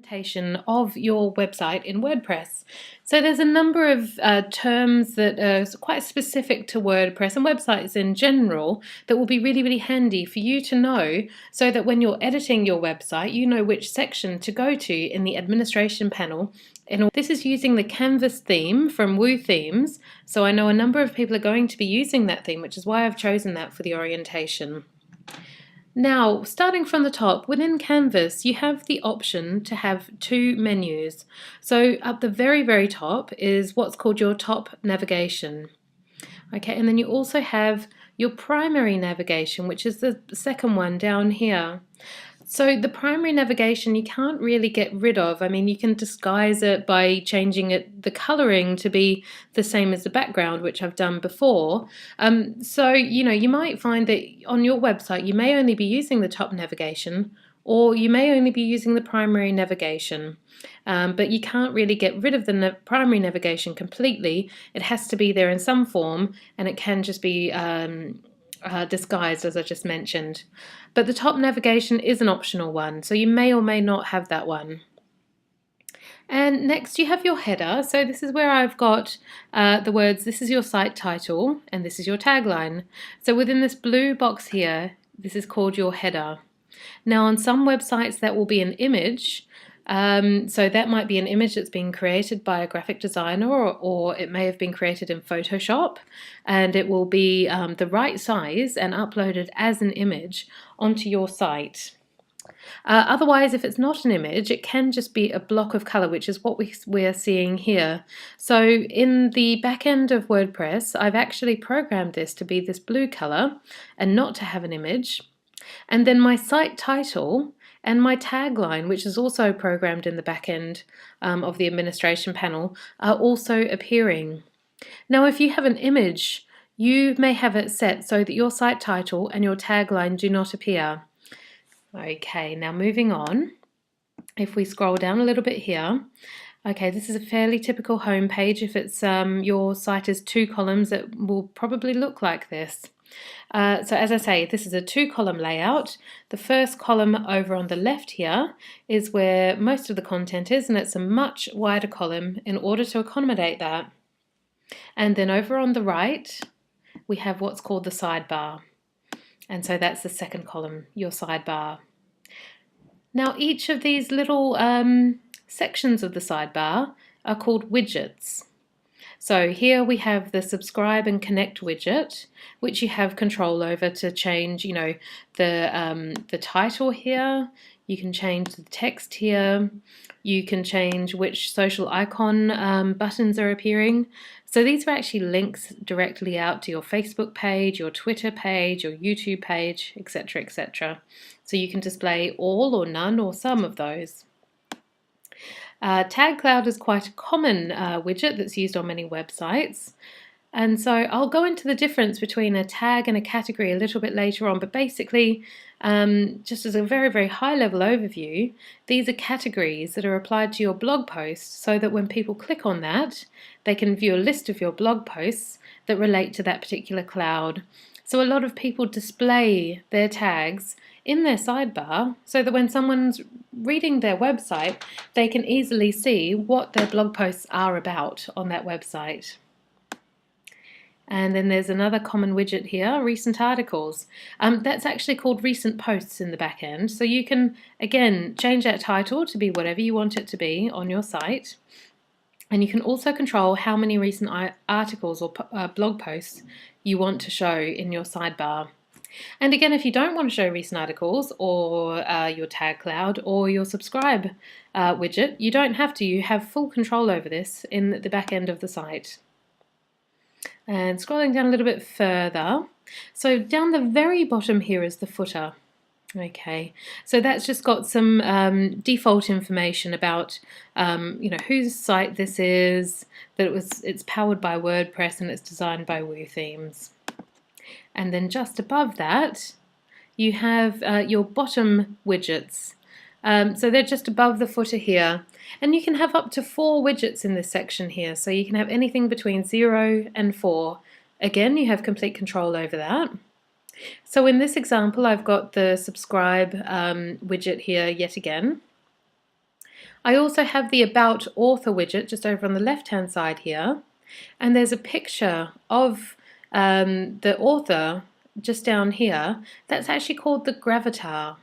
presentation of your website in WordPress. So there's a number of terms that are quite specific to WordPress and websites in general that will be really, really handy for you to know so that when you're editing your website, you know which section to go to in the administration panel. And this is using the Canvas theme from Woo Themes. So I know a number of people are going to be using that theme, which is why I've chosen that for the orientation. Now, starting from the top, within Canvas, you have the option to have two menus. So up the very, very top is what's called your top navigation. Okay, and then you also have your primary navigation, which is the second one down here. So the primary navigation you can't really get rid of. I mean, you can disguise it by changing the coloring to be the same as the background, which I've done before. So, you might find that on your website you may only be using the top navigation, or you may only be using the primary navigation. But you can't really get rid of the primary navigation completely. It has to be there in some form, and it can just be disguised, as I just mentioned. But the top navigation is an optional one, so you may or may not have that one. And next you have your header. So this is where I've got the words, this is your site title and this is your tagline. So within this blue box here, this is called your header. Now on some websites that will be an image. So that might be an image that's been created by a graphic designer, or it may have been created in Photoshop, and it will be the right size and uploaded as an image onto your site. Otherwise, if it's not an image, it can just be a block of color, which is what we're seeing here. So in the back end of WordPress, I've actually programmed this to be this blue color and not to have an image. And then my site title and my tagline, which is also programmed in the back end of the administration panel, are also appearing. Now, if you have an image, you may have it set so that your site title and your tagline do not appear. Okay, now moving on. If we scroll down a little bit here, okay, this is a fairly typical home page. If it's your site is 2 columns, it will probably look like this. So as I say, this is a 2-column layout. The first column over on the left here is where most of the content is, and it's a much wider column in order to accommodate that. And then over on the right, we have what's called the sidebar. And so that's the second column, your sidebar. Now each of these little sections of the sidebar are called widgets. So here we have the subscribe and connect widget, which you have control over to change, the title here. You can change the text here. You can change which social icon buttons are appearing. So these are actually links directly out to your Facebook page, your Twitter page, your YouTube page, etc., etc. So you can display all or none or some of those. Tag Cloud is quite a common widget that's used on many websites, and so I'll go into the difference between a tag and a category a little bit later on, but basically just as a very, very high level overview, these are categories that are applied to your blog post so that when people click on that, they can view a list of your blog posts that relate to that particular cloud. So a lot of people display their tags in their sidebar so that when someone's reading their website, they can easily see what their blog posts are about on that website. And then there's another common widget here, recent articles. That's actually called recent posts in the back end. So you can, again, change that title to be whatever you want it to be on your site. And you can also control how many recent articles or blog posts you want to show in your sidebar. And again, if you don't want to show recent articles or your tag cloud or your subscribe widget, you don't have to. You have full control over this in the back end of the site. And scrolling down a little bit further, so down the very bottom here is the footer. Okay, so that's just got some default information about whose site this is, that it's powered by WordPress and it's designed by Woo Themes. And then just above that, you have your bottom widgets. So they're just above the footer here. And you can have up to 4 widgets in this section here. So you can have anything between 0 and 4. Again, you have complete control over that. So in this example, I've got the subscribe widget here yet again. I also have the About Author widget just over on the left-hand side here, and there's a picture of the author just down here. That's actually called the Gravatar.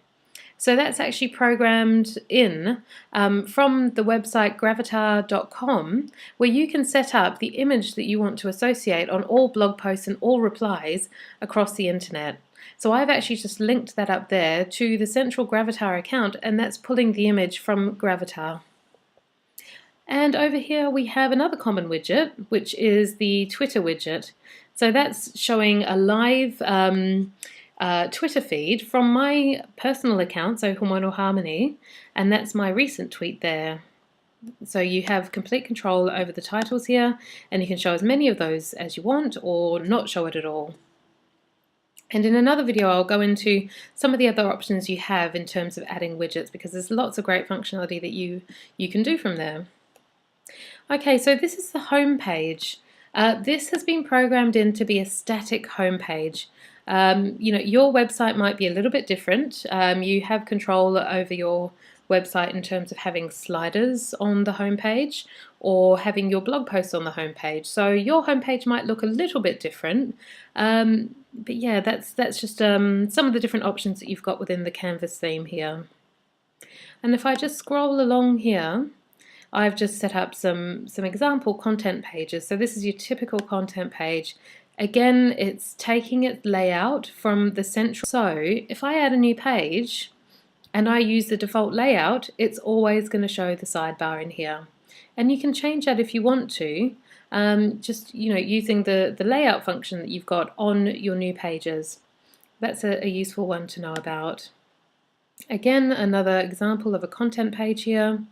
So that's actually programmed in from the website gravatar.com, where you can set up the image that you want to associate on all blog posts and all replies across the internet. So I've actually just linked that up there to the central Gravatar account, and that's pulling the image from Gravatar. And over here we have another common widget, which is the Twitter widget. So that's showing a live Twitter feed from my personal account, so Hormonal Harmony, and that's my recent tweet there. So you have complete control over the titles here, and you can show as many of those as you want or not show it at all. And in another video I'll go into some of the other options you have in terms of adding widgets, because there's lots of great functionality that you can do from there. Okay, so this is the home page. This has been programmed in to be a static home page. Your website might be a little bit different. You have control over your website in terms of having sliders on the home page or having your blog posts on the home page. So your home page might look a little bit different. But yeah, that's just some of the different options that you've got within the Canvas theme here. And if I just scroll along here, I've just set up some example content pages. So this is your typical content page. Again, it's taking its layout from the central. So if I add a new page and I use the default layout, it's always going to show the sidebar in here. And you can change that if you want to, just using the layout function that you've got on your new pages. That's a useful one to know about. Again, another example of a content page here.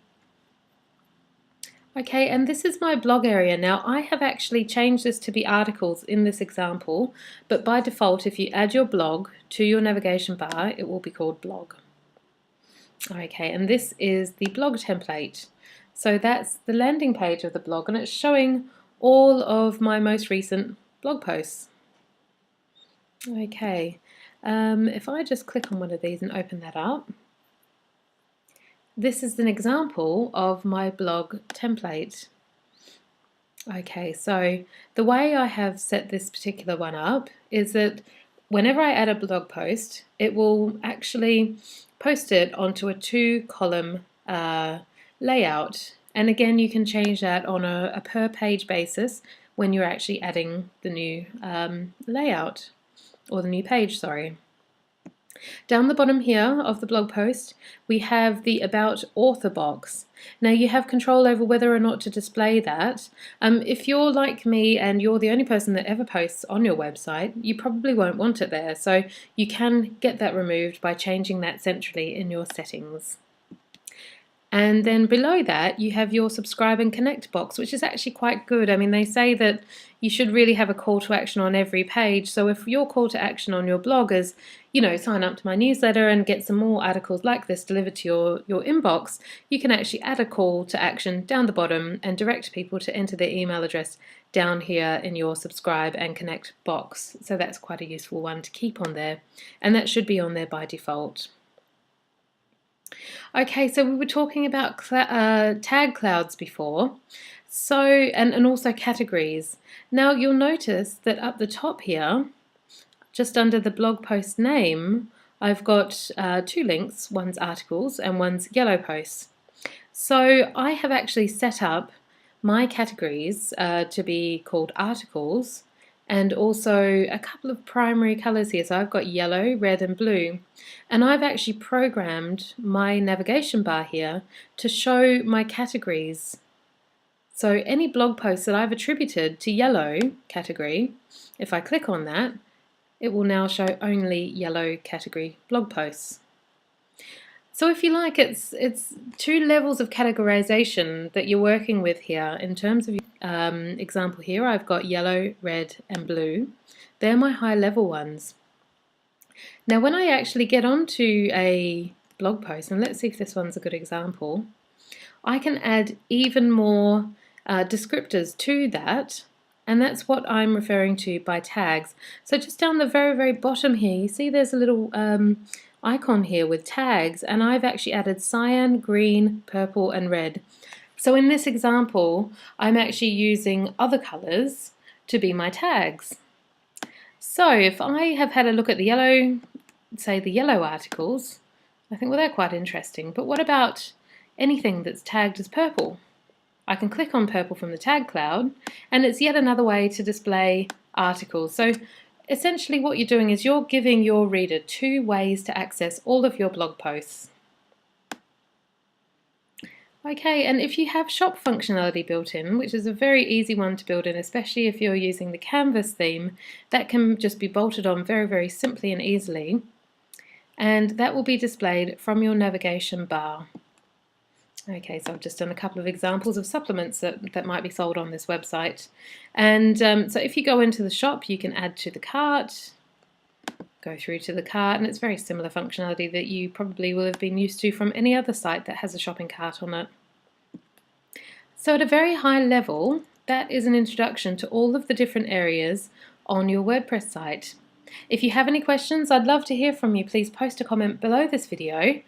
Okay, and this is my blog area. Now I have actually changed this to be articles in this example, but by default if you add your blog to your navigation bar, it will be called blog. Okay, and this is the blog template. So that's the landing page of the blog, and it's showing all of my most recent blog posts. Okay, if I just click on one of these and open that up, this is an example of my blog template. Okay, so the way I have set this particular one up is that whenever I add a blog post, it will actually post it onto a 2-column layout. And again, you can change that on a per page basis when you're actually adding the new layout, or the new page, sorry. Down the bottom here of the blog post, we have the About Author box. Now you have control over whether or not to display that. If you're like me and you're the only person that ever posts on your website, you probably won't want it there. So you can get that removed by changing that centrally in your settings. And then below that you have your subscribe and connect box, which is actually quite good. I mean, they say that you should really have a call to action on every page. So if your call to action on your blog is, sign up to my newsletter and get some more articles like this delivered to your inbox, you can actually add a call to action down the bottom and direct people to enter their email address down here in your subscribe and connect box. So that's quite a useful one to keep on there, and that should be on there by default. Okay, so we were talking about tag clouds before, so and also categories. Now you'll notice that up the top here, just under the blog post name, I've got 2 links, one's articles and one's yellow posts. So I have actually set up my categories to be called articles, and also a couple of primary colors here. So I've got yellow, red and blue, and I've actually programmed my navigation bar here to show my categories. So any blog post that I've attributed to yellow category, if I click on that, it will now show only yellow category blog posts. So if you like, it's 2 levels of categorization that you're working with here. In terms of example here, I've got yellow, red and blue. They're my high level ones. Now when I actually get onto a blog post, and let's see if this one's a good example, I can add even more descriptors to that, and that's what I'm referring to by tags. So just down the very bottom here, you see there's a little icon here with tags, and I've actually added cyan, green, purple and red. So in this example, I'm actually using other colours to be my tags. So if I have had a look at the yellow, say the yellow articles, I think, well, they're quite interesting, but what about anything that's tagged as purple? I can click on purple from the tag cloud, and it's yet another way to display articles. So essentially what you're doing is you're giving your reader two ways to access all of your blog posts. Okay, and if you have shop functionality built in, which is a very easy one to build in, especially if you're using the Canvas theme, that can just be bolted on very, very simply and easily. And that will be displayed from your navigation bar. Okay, so I've just done a couple of examples of supplements that might be sold on this website. And so if you go into the shop, you can add to the cart, go through to the cart, and it's very similar functionality that you probably will have been used to from any other site that has a shopping cart on it. So at a very high level, that is an introduction to all of the different areas on your WordPress site. If you have any questions, I'd love to hear from you. Please post a comment below this video,